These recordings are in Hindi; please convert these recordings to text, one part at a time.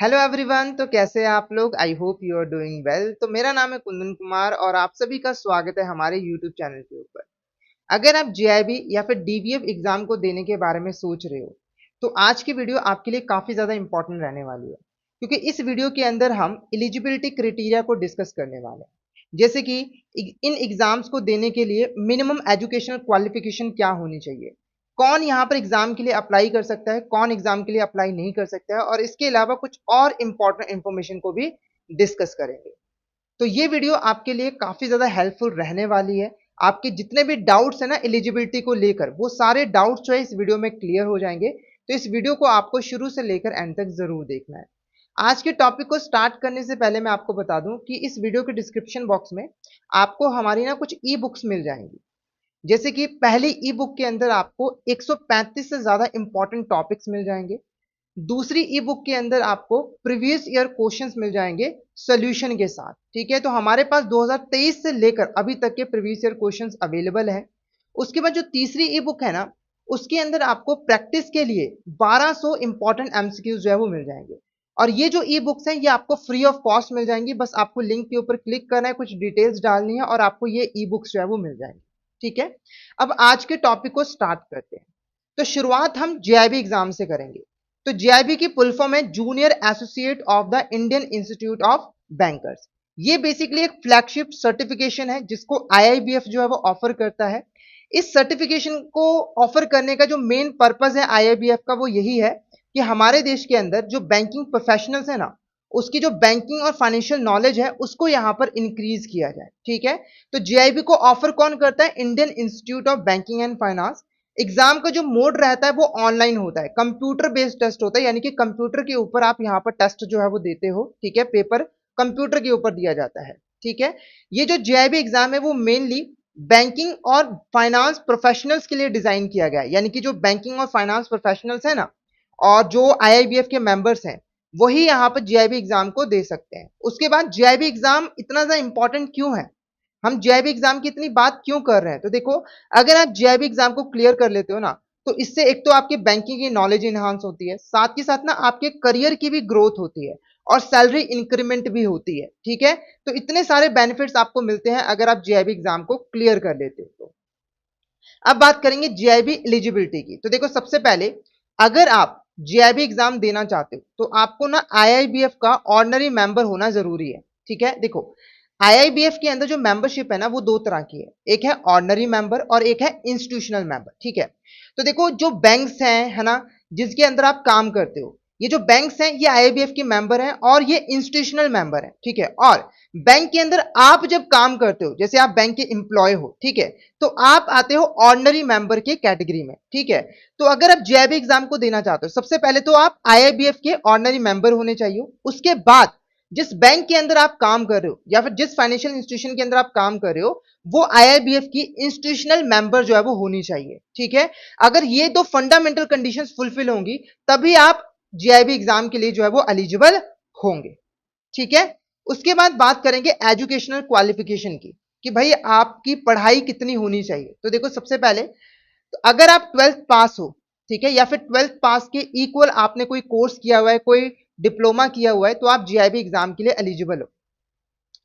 Hello everyone. तो कैसे हैं आप लोग? I hope you are doing well. तो मेरा नाम है कुंदन कुमार और आप सभी का स्वागत है हमारे यूट्यूब चैनल के ऊपर। अगर आप जीआईबी या फिर डीबीएफ एग्जाम को देने के बारे में सोच रहे हो तो आज की वीडियो आपके लिए काफी ज्यादा इंपॉर्टेंट रहने वाली है, क्योंकि इस वीडियो के अंदर हम एलिजिबिलिटी क्राइटेरिया को डिस्कस करने वाले हैं। जैसे कि इन एग्जाम्स को देने के लिए मिनिमम एजुकेशनल क्वालिफिकेशन क्या होनी चाहिए, कौन यहाँ पर एग्जाम के लिए अप्लाई कर सकता है, कौन एग्जाम के लिए अप्लाई नहीं कर सकता है, और इसके अलावा कुछ और इंपॉर्टेंट इंफॉर्मेशन को भी डिस्कस करेंगे। तो ये वीडियो आपके लिए काफी ज्यादा हेल्पफुल रहने वाली है। आपके जितने भी डाउट्स है ना एलिजिबिलिटी को लेकर, वो सारे डाउट्स जो है इस वीडियो में क्लियर हो जाएंगे। तो इस वीडियो को आपको शुरू से लेकर एंड तक जरूर देखना है। आज के टॉपिक को स्टार्ट करने से पहले मैं आपको बता दूं कि इस वीडियो के डिस्क्रिप्शन बॉक्स में आपको हमारी ना कुछ ई बुक्स मिल जाएंगी। जैसे कि पहली ई बुक के अंदर आपको 135 से ज्यादा इंपॉर्टेंट टॉपिक्स मिल जाएंगे। दूसरी ई बुक के अंदर आपको प्रीवियस ईयर क्वेश्चंस मिल जाएंगे सॉल्यूशन के साथ। ठीक है, तो हमारे पास 2023 से लेकर अभी तक के प्रीवियस ईयर क्वेश्चंस अवेलेबल है। उसके बाद जो तीसरी ई बुक है ना, उसके अंदर आपको प्रैक्टिस के लिए 1200 इंपॉर्टेंट एमसीक्यूज जो है वो मिल जाएंगे। और ये जो ई बुक्स हैं ये आपको फ्री ऑफ कॉस्ट मिल जाएंगी। बस आपको लिंक के ऊपर क्लिक करना है, कुछ डिटेल्स डालनी है और आपको ये ई बुक्स जो है वो मिल जाएंगी। ठीक है, अब आज के टॉपिक को स्टार्ट करते हैं। तो शुरुआत हम जीआईबी एग्जाम से करेंगे। तो जीआईबी की फुल फॉर्म है junior associate of the Indian institute of bankers. ये बेसिकली एक फ्लैगशिप सर्टिफिकेशन है जिसको आईआईबीएफ जो है वो ऑफर करता है। इस सर्टिफिकेशन को ऑफर करने का जो मेन पर्पस है आईआईबीएफ का वो यही है कि हमारे देश के अंदर जो बैंकिंग प्रोफेशनल्स है ना, उसकी जो बैंकिंग और फाइनेंशियल नॉलेज है उसको यहां पर इंक्रीज किया जाए। ठीक है, तो जीआईबी को ऑफर कौन करता है? Indian institute of banking and finance. Exam का जो मोड रहता है वो ऑनलाइन होता है, कंप्यूटर बेस्ड टेस्ट होता है, यानी कि कंप्यूटर के ऊपर आप यहाँ पर टेस्ट जो है वो देते हो। ठीक है, पेपर कंप्यूटर के ऊपर दिया जाता है। ठीक है, ये जो जीआईबी एग्जाम है वो मेनली बैंकिंग और फाइनेंस प्रोफेशनल्स के लिए डिजाइन किया गया है। यानी कि जो बैंकिंग और फाइनेंस प्रोफेशनल्स है ना, और जो आईआईबीएफ के मेंबर्स हैं, वही यहाँ पर जीआईबी एग्जाम को दे सकते हैं। उसके बाद जीआईबी एग्जाम इतना ज्यादा इंपॉर्टेंट क्यों है, हम जीआईबी एग्जाम की इतनी बात क्यों कर रहे हैं? तो देखो, अगर आप जीआईबी एग्जाम को क्लियर कर लेते हो ना, तो इससे एक तो आपके बैंकिंग की नॉलेज इनहांस होती है, साथ ही साथ ना आपके करियर की भी ग्रोथ होती है और सैलरी इंक्रीमेंट भी होती है। ठीक है, तो इतने सारे बेनिफिट्स आपको मिलते हैं अगर आप जीआईबी एग्जाम को क्लियर कर लेते हो तो। अब बात करेंगे जीआईबी एलिजिबिलिटी की। तो देखो, सबसे पहले अगर आप जीआईबी एग्जाम देना चाहते हो तो आपको ना आईआईबीएफ का ऑर्डिनरी मेंबर होना जरूरी है। ठीक है, देखो आईआईबीएफ के अंदर जो मेंबरशिप है ना वो दो तरह की है, एक है ऑर्डिनरी मेंबर और एक है इंस्टीट्यूशनल मेंबर। ठीक है, तो देखो जो बैंक्स हैं है ना, जिसके अंदर आप काम करते हो, ये जो बैंक्स हैं ये आईआईबीएफ के मेंबर हैं और ये इंस्टीट्यूशनल मेंबर हैं। ठीक है, और बैंक के अंदर आप जब काम करते हो, जैसे आप बैंक के एम्प्लॉय हो, ठीक है, तो आप आते हो ऑर्डिनरी मेंबर के कैटेगरी में। ठीक है, तो अगर आप जीआईबी एग्जाम को देना चाहते हो, सबसे पहले तो आप आईआईबीएफ के ऑर्डिनरी मेंबर होने चाहिए। उसके बाद जिस बैंक के अंदर आप काम कर रहे हो या फिर जिस फाइनेंशियल इंस्टीट्यूशन के अंदर आप काम कर रहे हो, वो आईआईबीएफ की इंस्टीट्यूशनल मेंबर जो है वो होनी चाहिए। ठीक है, अगर ये दो फंडामेंटल कंडीशंस फुलफिल होंगी तभी आप जीआईबी एग्जाम के लिए जो है वो एलिजिबल होंगे। ठीक है, उसके बाद बात करेंगे एजुकेशनल क्वालिफिकेशन की, कि भाई आपकी पढ़ाई कितनी होनी चाहिए। तो देखो, सबसे पहले तो अगर आप 12th पास हो, ठीक है, या फिर 12th पास के इक्वल आपने कोई कोर्स किया हुआ है, कोई डिप्लोमा किया हुआ है, तो आप जीआईबी एग्जाम के लिए एलिजिबल हो।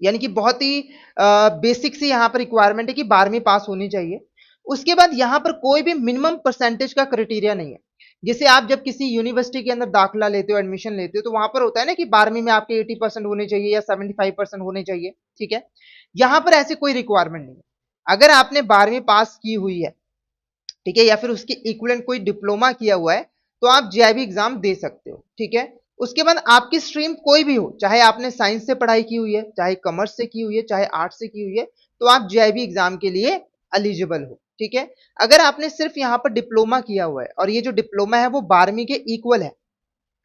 यानी कि बहुत ही बेसिक सी यहाँ पर रिक्वायरमेंट है कि 12वीं पास होनी चाहिए। उसके बाद यहाँ पर कोई भी मिनिमम परसेंटेज का क्राइटेरिया नहीं है। जैसे आप जब किसी यूनिवर्सिटी के अंदर दाखिला लेते हो, एडमिशन लेते हो, तो वहां पर होता है ना कि 12वीं में आपके 80% होने चाहिए या 75% होने चाहिए। ठीक है, यहाँ पर ऐसी कोई रिक्वायरमेंट नहीं है। अगर आपने 12वीं पास की हुई है, ठीक है, या फिर उसके इक्विवेलेंट कोई डिप्लोमा किया हुआ है, तो आप जीआईबी एग्जाम दे सकते हो। ठीक है, उसके बाद आपकी स्ट्रीम कोई भी हो, चाहे आपने साइंस से पढ़ाई की हुई है, चाहे कॉमर्स से की हुई है, चाहे आर्ट्स से की हुई है, तो आप जीआईबी एग्जाम के लिए एलिजिबल हो। ठीक है, अगर आपने सिर्फ यहाँ पर डिप्लोमा किया हुआ है और ये जो डिप्लोमा है वो 12वीं के इक्वल है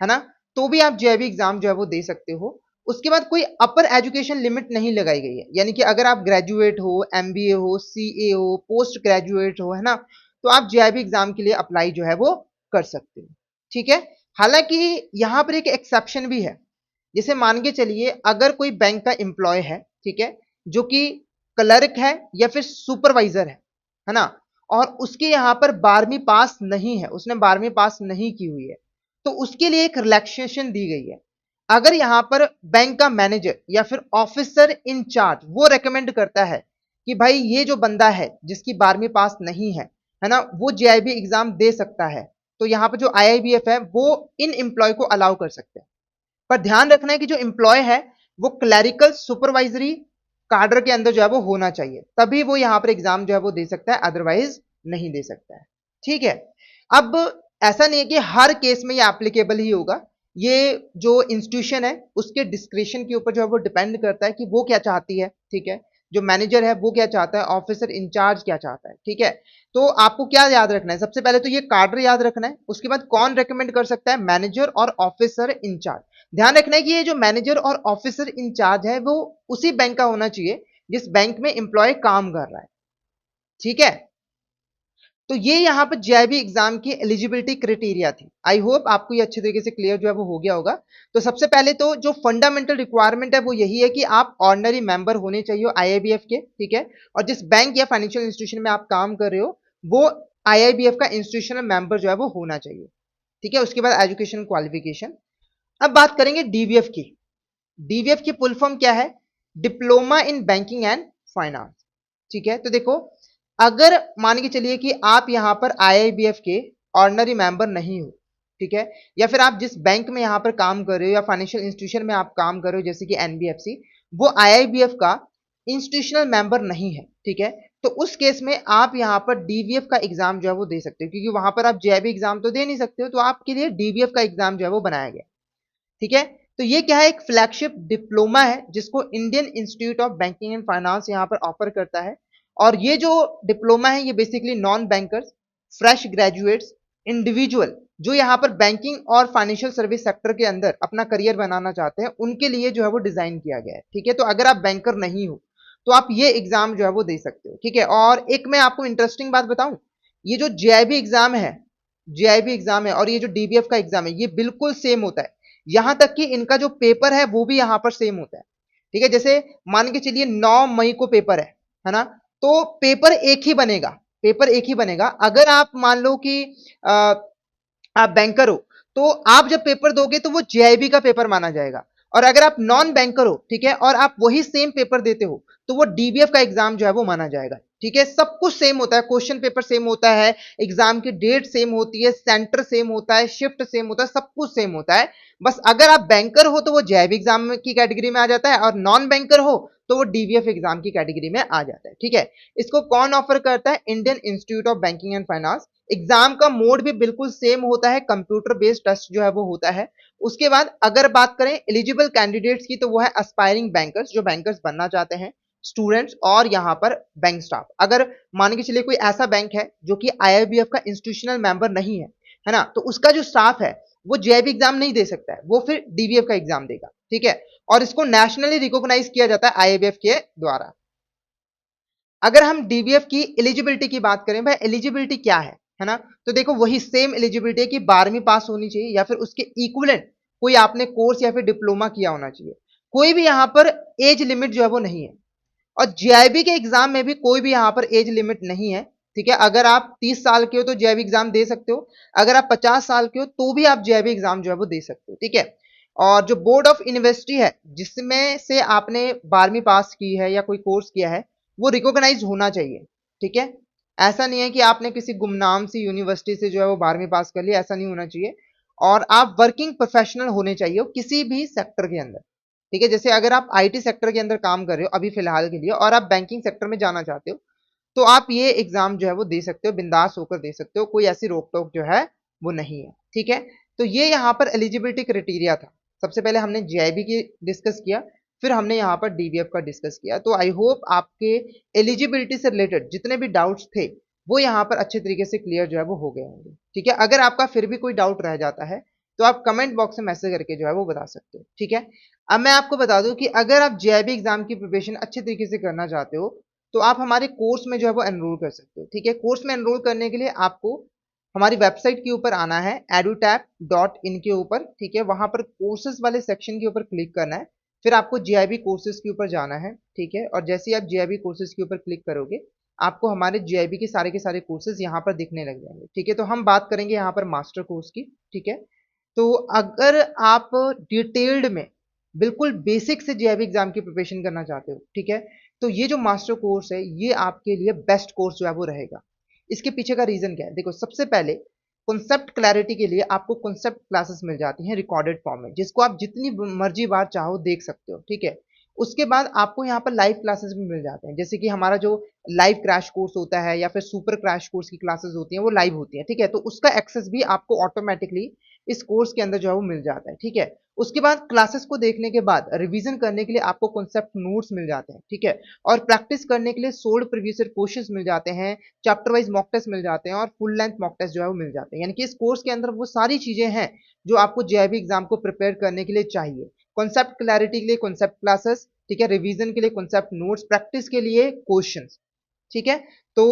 ना, तो भी आप जीआईबी एग्जाम जो है वो दे सकते हो। उसके बाद कोई अपर एजुकेशन लिमिट नहीं लगाई गई है, यानी कि अगर आप ग्रेजुएट हो, एमबीए हो, सीए हो, पोस्ट ग्रेजुएट हो, है ना, तो आप जीआईबी एग्जाम के लिए अप्लाई जो है वो कर सकते हो। ठीक है, हालांकि यहाँ पर एक एक्सेप्शन भी है। जैसे मान के चलिए अगर कोई बैंक का एम्प्लॉय है, ठीक है, जो कि क्लर्क है या फिर सुपरवाइजर है ना, और उसके यहाँ पर 12वीं पास नहीं है, उसने 12वीं पास नहीं की हुई है, तो उसके लिए एक रिलैक्सेशन दी गई है। अगर यहाँ पर बैंक का मैनेजर या फिर ऑफिसर इंचार्ज वो रेकमेंड करता है कि भाई ये जो बंदा है जिसकी 12वीं पास नहीं है ना, वो जीआईबी एग्जाम दे सकता है, तो यहाँ पर जो आईआईबीएफ है वो इन एम्प्लॉय को अलाउ कर सकते हैं। पर ध्यान रखना है कि जो एम्प्लॉय है वो क्लैरिकल सुपरवाइजरी कार्डर के अंदर जो है वो होना चाहिए, तभी वो यहाँ पर एग्जाम जो है वो दे सकता है, अदरवाइज नहीं दे सकता है। ठीक है। अब ऐसा नहीं है कि हर केस में ये एप्लीकेबल ही होगा, ये जो इंस्टीट्यूशन है उसके डिस्क्रिप्शन के ऊपर जो है वो डिपेंड करता है कि वो क्या चाहती है। ठीक है, जो मैनेजर है वो क्या चाहता है, ऑफिसर इंचार्ज क्या चाहता है। ठीक है, तो आपको क्या याद रखना है, सबसे पहले तो ये कार्डर याद रखना है, उसके बाद कौन रेकमेंड कर सकता है, मैनेजर और ऑफिसर इंचार्ज। ध्यान रखना है कि ये जो मैनेजर और ऑफिसर इंचार्ज है वो उसी बैंक का होना चाहिए जिस बैंक में एम्प्लॉय काम कर रहा है। ठीक है, तो ये यहाँ पर जीआईबी एग्जाम की एलिजिबिलिटी क्राइटेरिया थी। आई होप आपको ये अच्छे तरीके से क्लियर जो है वो हो गया होगा। तो सबसे पहले तो जो फंडामेंटल रिक्वायरमेंट है वो यही है कि आप ऑर्डिनरी मेंबर होने चाहिए आईआईबीएफ के। ठीक है, और जिस बैंक या फाइनेंशियल इंस्टीट्यूशन में आप काम कर रहे हो वो आईआईबीएफ का इंस्टीट्यूशनल मेंबर जो है वो होना चाहिए। ठीक है, उसके बाद एजुकेशन क्वालिफिकेशन। अब बात करेंगे डीवीएफ की। डीवीएफ की फुल फॉर्म क्या है, diploma in banking and finance. ठीक है, तो देखो, अगर मान के चलिए कि आप यहां पर आईआईबीएफ के ऑर्डिनरी मेंबर नहीं हो, ठीक है, या फिर आप जिस बैंक में यहां पर काम कर रहे हो या फाइनेंशियल इंस्टीट्यूशन में आप काम कर रहे हो जैसे कि एनबीएफसी, वो आईआईबीएफ का इंस्टीट्यूशनल मेंबर नहीं है। ठीक है, तो उस केस में आप यहां पर डीवीएफ का एग्जाम जो है वो दे सकते हो, क्योंकि वहां पर आप जेआईबी एग्जाम तो दे नहीं सकते हो, तो आपके लिए डीवीएफ का एग्जाम जो है वो बनाया गया। ठीक है, तो ये क्या है, एक फ्लैगशिप डिप्लोमा है जिसको Indian institute of banking and finance यहां पर ऑफर करता है। और ये जो डिप्लोमा है ये basically non bankers, fresh graduates, individual जो यहाँ पर बैंकिंग और फाइनेंशियल सर्विस सेक्टर के अंदर अपना करियर बनाना चाहते हैं उनके लिए जो है वो डिजाइन किया गया है। ठीक है, तो अगर आप बैंकर नहीं हो तो आप ये एग्जाम जो है वो दे सकते हो। ठीक है, और एक मैं आपको इंटरेस्टिंग बात बताऊं, ये जो जीआईबी एग्जाम है, जीआईबी एग्जाम है और ये जो डीबीएफ का एग्जाम है ये बिल्कुल सेम होता है। यहां तक कि इनका जो पेपर है वो भी यहां पर सेम होता है। ठीक है, जैसे मान के चलिए 9 मई को पेपर है ना, तो पेपर एक ही बनेगा, पेपर एक ही बनेगा। अगर आप मान लो कि आ, आप बैंकर हो तो आप जब पेपर दोगे तो वो जेआईबी का पेपर माना जाएगा, और अगर आप नॉन बैंकर हो, ठीक है, और आप वही सेम पेपर देते हो तो वो डीबीएफ का एग्जाम जो है वो माना जाएगा। ठीक है, सब कुछ सेम होता है, क्वेश्चन पेपर सेम होता है, एग्जाम की डेट सेम होती है, सेंटर सेम होता है, शिफ्ट सेम होता है, सब कुछ सेम होता है। बस अगर आप बैंकर हो तो वो जेआईबी एग्जाम की कैटेगरी में आ जाता है, और नॉन बैंकर हो तो वो डीवीएफ एग्जाम की कैटेगरी में आ जाता है। ठीक है, इसको कौन ऑफर करता है, Indian institute of banking and finance. Exam का मोड भी बिल्कुल सेम होता है, कंप्यूटर बेस्ड टेस्ट जो है वो होता है। उसके बाद अगर बात करें एलिजिबल कैंडिडेट्स की तो वो है एस्पायरिंग बैंकर्स, जो बैंकर्स बनना चाहते हैं, स्टूडेंट्स और यहाँ पर बैंक स्टाफ। अगर मान के चलिए कोई ऐसा बैंक है जो कि आईआईबीएफ का इंस्टीट्यूशनल मेंबर नहीं है ना, तो उसका जो स्टाफ है वो जेआईबी एग्जाम नहीं दे सकता है, वो फिर डीवीएफ का एग्जाम देगा। ठीक है, और इसको नेशनली रिकॉग्नाइज किया जाता है आईआईबीएफ के द्वारा। अगर हम डीवीएफ की एलिजिबिलिटी की बात करें, भाई एलिजिबिलिटी क्या है ना, तो देखो वही सेम एलिजिबिलिटी है कि 12वीं पास होनी चाहिए या फिर उसके इक्विवेलेंट कोई आपने कोर्स या फिर डिप्लोमा किया होना चाहिए। कोई भी यहाँ पर एज लिमिट जो है वो नहीं है, और जीआईबी के एग्जाम में भी कोई भी यहाँ पर एज लिमिट नहीं है। ठीक है, अगर आप 30 साल के हो तो जीआईबी एग्जाम दे सकते हो, अगर आप 50 साल के हो तो भी आप जीआईबी एग्जाम जो है वो दे सकते हो। ठीक है, और जो बोर्ड ऑफ यूनिवर्सिटी है जिसमें से आपने 12वीं पास की है या कोई कोर्स किया है वो रिकॉग्नाइज होना चाहिए। ठीक है, ऐसा नहीं है कि आपने किसी गुमनाम सी यूनिवर्सिटी से जो है वो 12वीं पास कर लिया, ऐसा नहीं होना चाहिए। और आप वर्किंग प्रोफेशनल होने चाहिए किसी भी सेक्टर के अंदर। ठीक है, जैसे अगर आप आईटी सेक्टर के अंदर काम कर रहे हो अभी फिलहाल के लिए और आप बैंकिंग सेक्टर में जाना चाहते हो तो आप ये एग्जाम जो है वो दे सकते हो, बिंदास होकर दे सकते हो, कोई ऐसी रोक टोक जो है वो नहीं है। ठीक है, तो ये यहाँ पर एलिजिबिलिटी क्राइटेरिया था। सबसे पहले हमने जीआईबी की डिस्कस किया, फिर हमने यहाँ पर डीवीएफ का डिस्कस किया। तो आई होप आपके एलिजिबिलिटी से रिलेटेड जितने भी डाउट्स थे वो यहाँ पर अच्छे तरीके से क्लियर जो है वो हो गए होंगे। ठीक है, अगर आपका फिर भी कोई डाउट रह जाता है तो आप कमेंट बॉक्स में मैसेज करके जो है वो बता सकते हो। ठीक है, अब मैं आपको बता दूं कि अगर आप जेआईबी एग्जाम की प्रिपरेशन अच्छे तरीके से करना चाहते हो तो आप हमारे कोर्स में जो है वो एनरोल कर सकते हो। ठीक है, कोर्स में एनरोल करने के लिए आपको हमारी वेबसाइट के ऊपर आना है edutap.in के ऊपर। ठीक है, वहां पर कोर्सेज वाले सेक्शन के ऊपर क्लिक करना है, फिर आपको जीआईबी कोर्सेज के ऊपर जाना है। ठीक है, और जैसे ही आप जीआईबी कोर्सेज के ऊपर क्लिक करोगे आपको हमारे जीआईबी के सारे कोर्सेज यहाँ पर दिखने लग जाएंगे। ठीक है, तो हम बात करेंगे यहाँ पर मास्टर कोर्स की। ठीक है, तो अगर आप डिटेल्ड में बिल्कुल बेसिक से जीआईबी एग्जाम की प्रिपरेशन करना चाहते हो, ठीक है, तो ये जो मास्टर कोर्स है ये आपके लिए बेस्ट कोर्स जो है वो रहेगा। इसके पीछे का रीजन क्या है? देखो, सबसे पहले कॉन्सेप्ट क्लैरिटी के लिए आपको कॉन्सेप्ट क्लासेस मिल जाती हैं रिकॉर्डेड फॉर्म में, जिसको आप जितनी मर्जी बार चाहो देख सकते हो, ठीक है। उसके बाद आपको यहाँ पर लाइव क्लासेस भी मिल जाते हैं, जैसे कि हमारा जो लाइव क्रैश कोर्स होता है या फिर सुपर क्रैश कोर्स की क्लासेस होती हैं वो लाइव होती हैं, ठीक है। तो उसका एक्सेस भी आपको ऑटोमेटिकली इस कोर्स के अंदर जो है वो मिल जाता है, ठीक है। उसके बाद क्लासेस को देखने के बाद रिवीजन करने के लिए आपको कॉन्सेप्ट नोट्स मिल जाते हैं, ठीक है। और प्रैक्टिस करने के लिए सोल्ड प्रीवियस ईयर क्वेश्चंस मिल जाते हैं, चैप्टर वाइज मॉक टेस्ट मिल जाते हैं और फुल लेंथ मॉक टेस्ट जो है वो मिल जाते हैं। यानी कि इस कोर्स के अंदर वो सारी चीजें हैं जो आपको जेआईबी एग्जाम को प्रिपेयर करने के लिए चाहिए। कॉन्सेप्ट क्लैरिटी के लिए कॉन्सेप्ट क्लासेस, ठीक है, रिवीजन के लिए कॉन्सेप्ट नोट्स, प्रैक्टिस के लिए क्वेश्चंस, ठीक है। तो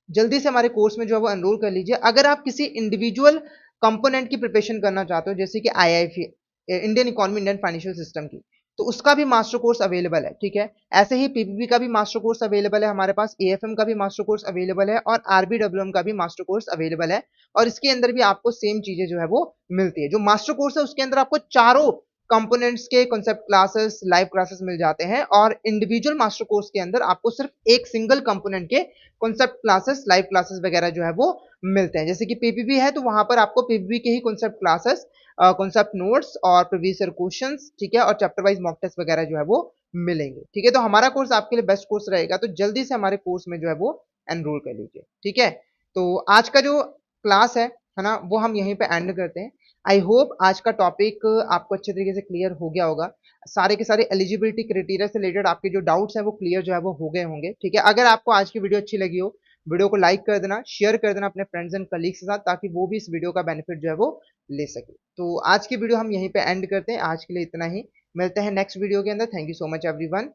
जल्दी से हमारे कोर्स में जो है वो एनरोल कर लीजिए। अगर आप किसी इंडिविजुअल कंपोनेंट की प्रिपरेशन करना चाहते हो, जैसे कि IIP, Indian economy, Indian financial system की, तो उसका भी मास्टर कोर्स अवेलेबल है, ठीक है। ऐसे ही पीपीपी का भी मास्टर कोर्स अवेलेबल है हमारे पास, एएफएम का भी मास्टर कोर्स अवेलेबल है और आरबीडब्ल्यूएम का भी मास्टर कोर्स अवेलेबल है। और इसके अंदर भी आपको सेम चीजें जो है वो मिलती है। जो मास्टर कोर्स है उसके अंदर आपको चारों कंपोनेंट्स के कॉन्सेप्ट क्लासेस, लाइव क्लासेस मिल जाते हैं, और इंडिविजुअल मास्टर कोर्स के अंदर आपको सिर्फ एक सिंगल कंपोनेंट के कॉन्सेप्ट क्लासेस, लाइव क्लासेस वगैरह जो है वो मिलते हैं। जैसे कि पीपीपी है तो वहां पर आपको पीपीपी के ही कॉन्सेप्ट क्लासेस, कॉन्सेप्ट नोट्स और प्रीवियस ईयर क्वेश्चंस, ठीक है, और चैप्टर वाइज मॉक टेस्ट वगैरह जो है वो मिलेंगे, ठीक है। तो हमारा कोर्स आपके लिए बेस्ट कोर्स रहेगा, तो जल्दी से हमारे कोर्स में जो है वो एनरोल कर लीजिए, ठीक है। तो आज का जो क्लास है ना, वो हम यहीं पे एंड करते हैं। आई होप आज का टॉपिक आपको अच्छे तरीके से क्लियर हो गया होगा। सारे के सारे एलिजिबिलिटी क्राइटेरिया से रिलेटेड आपके जो डाउट्स हैं वो क्लियर जो है वो हो गए होंगे, ठीक है। अगर आपको आज की वीडियो अच्छी लगी हो, वीडियो को लाइक कर देना, शेयर कर देना अपने फ्रेंड्स एंड कलीग्स के साथ, ताकि वो भी इस वीडियो का बेनिफिट जो है वो ले सके। तो आज की वीडियो हम यहीं पे एंड करते हैं। आज के लिए इतना ही, मिलते हैं नेक्स्ट वीडियो के अंदर। Thank you so much everyone.